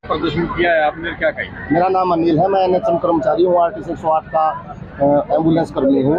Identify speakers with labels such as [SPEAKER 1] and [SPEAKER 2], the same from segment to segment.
[SPEAKER 1] प्रदर्शन किया है आपने, क्या कही?
[SPEAKER 2] मेरा नाम अनिल है, मैं एनएचएम कर्मचारी हूँ, आरटीसी 108 का एम्बुलेंस कर्मी हूँ।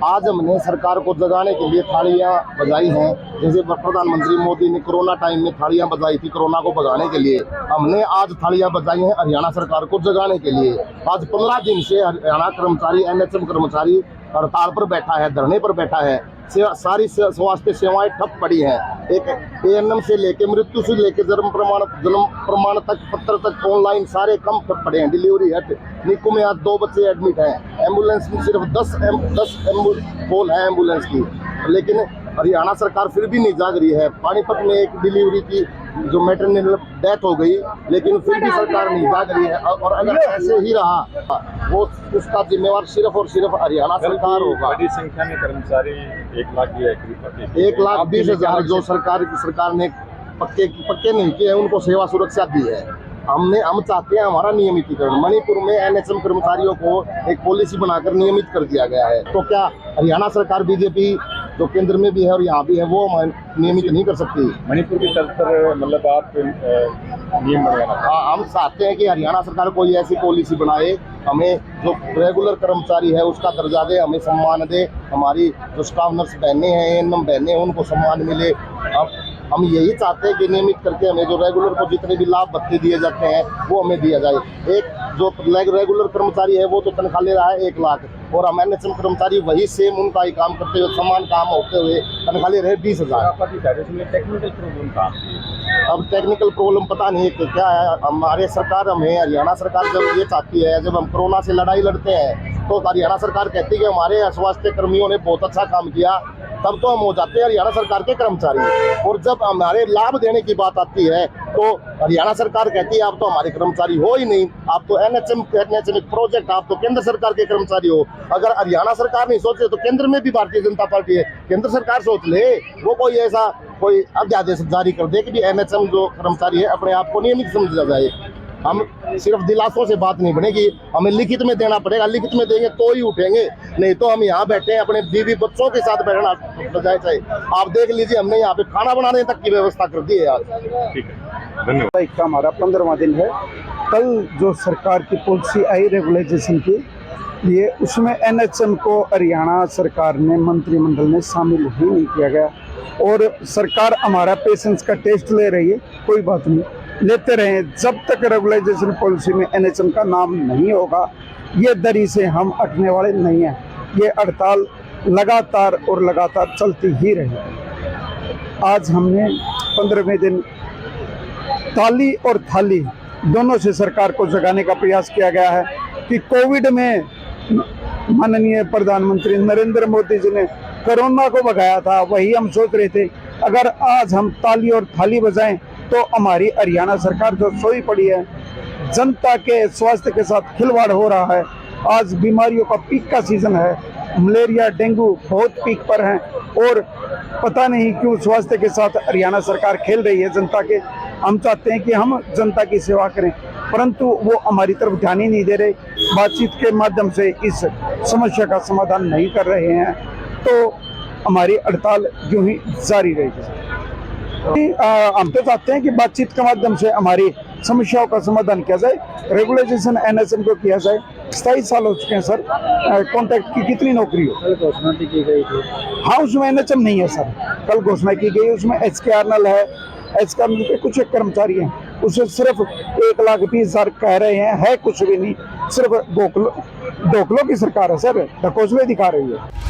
[SPEAKER 2] आज हमने सरकार को जगाने के लिए थालियां बजाई हैं। जैसे प्रधानमंत्री मोदी ने कोरोना टाइम में थालियां बजाई थी कोरोना को भगाने के लिए, हमने आज थालियां बजाई हैं हरियाणा सरकार को जगाने के लिए। आज 15 दिन से हरियाणा कर्मचारी, एनएचएम कर्मचारी हड़ताल पर बैठा है, धरने पर बैठा है। सारी स्वास्थ्य सेवाएं ठप पड़ी हैं। एक एएनएम से लेके मृत्यु से लेके जन्म प्रमाण तक, पत्र तक, ऑनलाइन सारे कम ठप पड़े हैं। डिलीवरी है, निको में आज 2 बच्चे एडमिट हैं। एम्बुलेंस में सिर्फ 10 पोल है एम्बुलेंस की, लेकिन हरियाणा सरकार फिर भी नहीं जाग रही है। पानीपत में एक डिलीवरी की जो मैटरनल डेथ हो गई, लेकिन फिर भी सरकार नहीं जाग रही है। और अगर ऐसे ही रहा वो उसका जिम्मेवार सिर्फ और सिर्फ हरियाणा सरकार होगा।
[SPEAKER 1] बड़ी संख्या में कर्मचारी
[SPEAKER 2] 1,20,000 जो सरकार ने पक्के नहीं किए हैं, उनको सेवा सुरक्षा दी है। हम चाहते हैं हमारा नियमितीकरण। मणिपुर में एनएचएम कर्मचारियों को एक पॉलिसी बनाकर नियमित कर दिया गया है, तो क्या हरियाणा सरकार बीजेपी जो केंद्र में भी है और यहाँ भी है वो नियमित नहीं कर सकती?
[SPEAKER 1] मणिपुर की तरफ पर मतलब आप नियम बनाना?
[SPEAKER 2] हाँ, हम चाहते हैं कि हरियाणा सरकार कोई ऐसी पॉलिसी बनाए, हमें जो रेगुलर कर्मचारी है उसका दर्जा दे, हमें सम्मान दे। हमारी जो स्टाफ नर्स बहनें हैं, एएनएम बहनें हैं, उनको सम्मान मिले। अब हम यही चाहते हैं कि नियमित करके हमें जो रेगुलर को जितने भी लाभ भत्ते दिए जाते हैं वो हमें दिया जाए। एक जो रेगुलर कर्मचारी है वो तो तनख्वाह ले रहा है 1 लाख, और हम एनएचएम कर्मचारी वही सेम उनका ही काम करते हुए, समान काम होते हुए तनख्वाह ले रहे 20,000।
[SPEAKER 1] टेक्निकल प्रॉब्लम था,
[SPEAKER 2] अब टेक्निकल प्रॉब्लम पता नहीं कि क्या है। हमारे सरकार, हमें हरियाणा सरकार जब ये चाहती है, जब हम कोरोना से लड़ाई लड़ते हैं तो हरियाणा सरकार कहती है कि हमारे स्वास्थ्य कर्मियों ने बहुत अच्छा काम किया, तब तो हम हो जाते हैं हरियाणा सरकार के कर्मचारी। और जब हमारे लाभ देने की बात आती है तो हरियाणा सरकार कहती है आप तो हमारे कर्मचारी हो ही नहीं, आप तो एनएचएम प्रोजेक्ट, आप तो केंद्र सरकार के कर्मचारी हो। अगर हरियाणा सरकार नहीं सोचे तो केंद्र में भी भारतीय जनता पार्टी है, केंद्र सरकार सोच ले, वो कोई अध्यादेश जारी कर दे कि भी एनएचएम जो कर्मचारी है अपने आप को नियमित समझा जाए। हम सिर्फ दिलासों से बात नहीं बनेगी, हमें लिखित में देना पड़ेगा। लिखित में देंगे तो ही उठेंगे, नहीं तो हम यहाँ बैठे हैं अपने बीवी बच्चों के साथ बैठना बजाय चाहिए। आप देख लीजिए, हमने यहाँ पे खाना बनाने तक की व्यवस्था कर दी है आज।
[SPEAKER 1] ठीक है, धन्यवाद।
[SPEAKER 3] का हमारा 15वां दिन है। कल जो सरकार की पॉलिसी आई रेगुलाइजेशन की लिए, उसमें एनएचएम को हरियाणा सरकार ने, मंत्रिमंडल ने शामिल ही नहीं किया गया। और सरकार हमारा पेशेंस का टेस्ट ले रही है, कोई बात नहीं, लेते रहे। जब तक रेगुलाइजेशन पॉलिसी में एनएचएम का नाम नहीं होगा, ये दरी से हम हटने वाले नहीं हैं। ये हड़ताल लगातार चलती ही रहेगी। आज हमने 15वें दिन ताली और थाली दोनों से सरकार को जगाने का प्रयास किया गया है कि कोविड में माननीय प्रधानमंत्री नरेंद्र मोदी जी ने कोरोना को भगाया था, वही हम सोच रहे थे। अगर आज हम ताली और थाली बजाएं तो हमारी हरियाणा सरकार जो सोई पड़ी है, जनता के स्वास्थ्य के साथ खिलवाड़ हो रहा है। आज बीमारियों का पीक का सीजन है, मलेरिया, डेंगू बहुत पीक पर हैं, और पता नहीं क्यों स्वास्थ्य के साथ हरियाणा सरकार खेल रही है जनता के। हम चाहते हैं कि हम जनता की सेवा करें, परंतु वो हमारी तरफ ध्यान ही नहीं दे रहे। बातचीत के माध्यम से इस समस्या का समाधान नहीं कर रहे हैं, तो हमारी हड़ताल यूं ही जारी रहेगी। हम तो चाहते हैं कि बातचीत के माध्यम से हमारी समस्याओं का समाधान किया जाए, रेगुलाइजेशन एनएचएम को किया जाए। 27 साल हो चुके हैं सर, कॉन्ट्रैक्ट की कितनी नौकरी हो?
[SPEAKER 4] कल घोषणा की गई थी।
[SPEAKER 3] हाँ, उसमें एनएचएम नहीं है सर, कल घोषणा की गई, उसमें एचकेआरएल है, एचकेआरएल के कुछ एक कर्मचारी हैं, उसे सिर्फ 1,20,000 कह रहे हैं, है कुछ भी नहीं, सिर्फ ढोकलों की सरकार है सर, ढकोसले दिखा रही है।